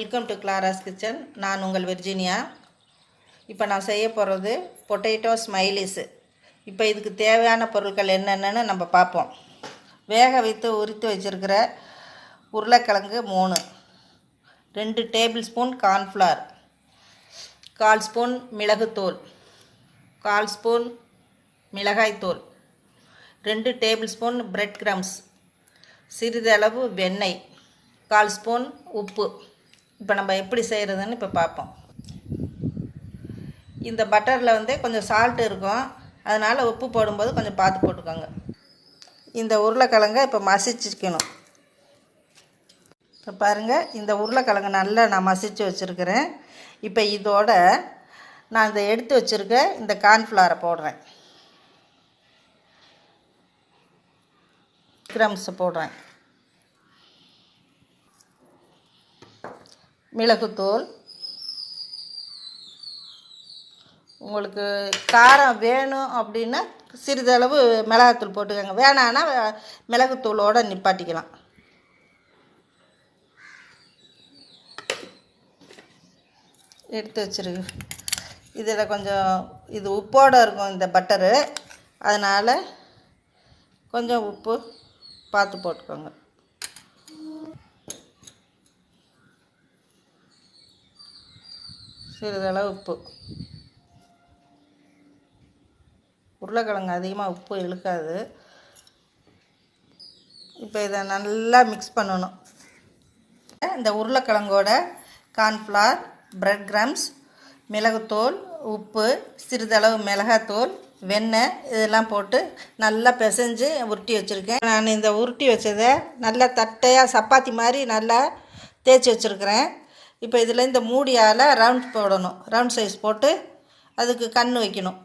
Welcome to Clara's kitchen. நான் உங்கள் Virginia. இப்போ நான் செய்ய போகிறது பொட்டேட்டோ ஸ்மைலிஸு. இப்போ இதுக்கு தேவையான பொருட்கள் என்னென்னு நம்ம பார்ப்போம். வேக வைத்து உரித்து வச்சுருக்கிற உருளைக்கிழங்கு 3, 2 டேபிள் ஸ்பூன் கார்ன்ஃப்ளவர், 1/4 ஸ்பூன் மிளகுத்தூள், 1/4 ஸ்பூன் மிளகாய்த்தூள், 2 டேபிள் ஸ்பூன் பிரெட் கிரம்ஸ், சிறிதளவு வெண்ணெய், 1/4 ஸ்பூன் உப்பு. இப்போ நம்ம எப்படி செய்கிறதுன்னு இப்போ பார்ப்போம். இந்த பட்டரில் கொஞ்சம் சால்ட்டு இருக்கும், அதனால் உப்பு போடும்போது கொஞ்சம் பார்த்து போட்டுக்கோங்க. இந்த உருளைக்கிழங்கை இப்போ மசிச்சுக்கணும். இப்போ பாருங்கள், இந்த உருளைக்கிழங்கு நல்லா நான் மசித்து வச்சுருக்கிறேன். இப்போ இதோட நான் இதை எடுத்து வச்சுருக்க இந்த கார்ன்ஃப்ளவரை போடுறேன், கிரம்ஸை போடுறேன், மிளகுத்தூள். உங்களுக்கு காரம் வேணும் அப்படின்னா சிறிதளவு மிளகாத்தூள் போட்டுக்கோங்க, வேணான்னா மிளகுத்தூளோடு நிப்பாட்டிக்கலாம். எடுத்து வச்சுருக்கு. இதில் கொஞ்சம் இது உப்போடு இருக்கும் இந்த பட்டரு, அதனால் கொஞ்சம் உப்பு பார்த்து போட்டுக்கோங்க. சிறிதளவு உப்பு. உருளைக்கிழங்கு அதிகமாக உப்பு இழுக்காது. இப்போ இதை நல்லா மிக்ஸ் பண்ணணும். இந்த உருளைக்கிழங்கோட கார்ன்ஃப்ளவர், பிரெட் கிரம்ஸ், மிளகுத்தூள், உப்பு, சிறிதளவு மிளகாத்தூள், வெண்ணெய் இதெல்லாம் போட்டு நல்லா பிசைஞ்சு உருட்டி வச்சுருக்கேன். நான் இந்த உருட்டி வச்சதை நல்லா தட்டையாக சப்பாத்தி மாதிரி நல்லா தேய்ச்சி வச்சுருக்கிறேன். இப்போ இதில் இந்த மூடியால் ரவுண்ட் போடணும், ரவுண்ட் சைஸ் போட்டு அதுக்கு கண் வைக்கணும்.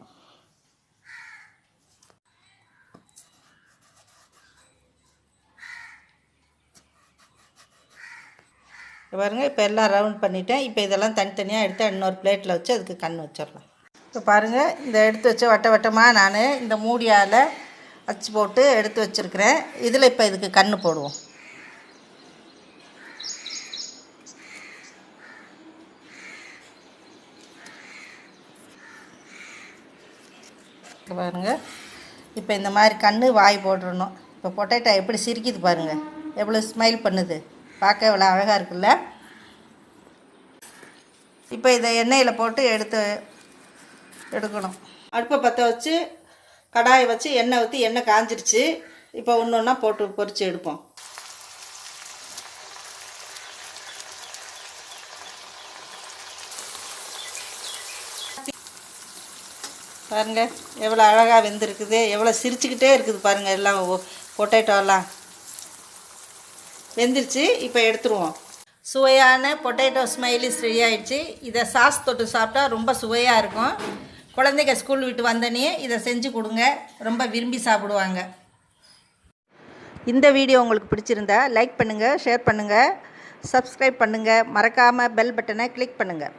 பாருங்கள், இப்போ எல்லாம் ரவுண்ட் பண்ணிவிட்டேன். இப்போ இதெல்லாம் தனித்தனியாக எடுத்து இன்னொரு பிளேட்டில் வச்சு அதுக்கு கண் வச்சிடலாம். இப்போ பாருங்கள், இந்த எடுத்து வச்ச வட்ட வட்டமாக நான் இந்த மூடியால் வச்சு போட்டு எடுத்து வச்சுருக்கிறேன். இதில் இப்போ இதுக்கு கண் போடுவோம். பாருங்கள், இப்போ இந்த மாதிரி கண் வாய் போட்டுடணும். இப்போ பொட்டேட்டோ எப்படி சிரிக்குது பாருங்கள், எவ்வளோ ஸ்மைல் பண்ணுது, பார்க்க எவ்வளோ அழகாக இருக்குல்ல. இப்போ இதை எண்ணெயில் போட்டு எடுக்கணும். அடுப்பை பற்ற வச்சு கடாயை வச்சு எண்ணெய் ஊற்றி எண்ணெய் காஞ்சிருச்சு. இப்போ ஒன்று ஒன்றா போட்டு பொரித்து எடுப்போம். பாருங்கள், எவ்வளோ அழகாக வெந்திருக்குது, எவ்வளோ சிரிச்சுக்கிட்டே இருக்குது பாருங்கள். எல்லாம் பொட்டேட்டோலாம் வெந்துருச்சு. இப்போ எடுத்துருவோம். சுவையான பொட்டேட்டோ ஸ்மைலிஸ் ரெடி ஆகிடுச்சு. இதை சாஸ் தொட்டு சாப்பிட்டா ரொம்ப சுவையாக இருக்கும். குழந்தைங்க ஸ்கூல் விட்டு வந்தோடனே இதை செஞ்சு கொடுங்க, ரொம்ப விரும்பி சாப்பிடுவாங்க. இந்த வீடியோ உங்களுக்கு பிடிச்சிருந்தா லைக் பண்ணுங்கள், ஷேர் பண்ணுங்கள், சப்ஸ்கிரைப் பண்ணுங்கள், மறக்காமல் பெல் பட்டனை கிளிக் பண்ணுங்கள்.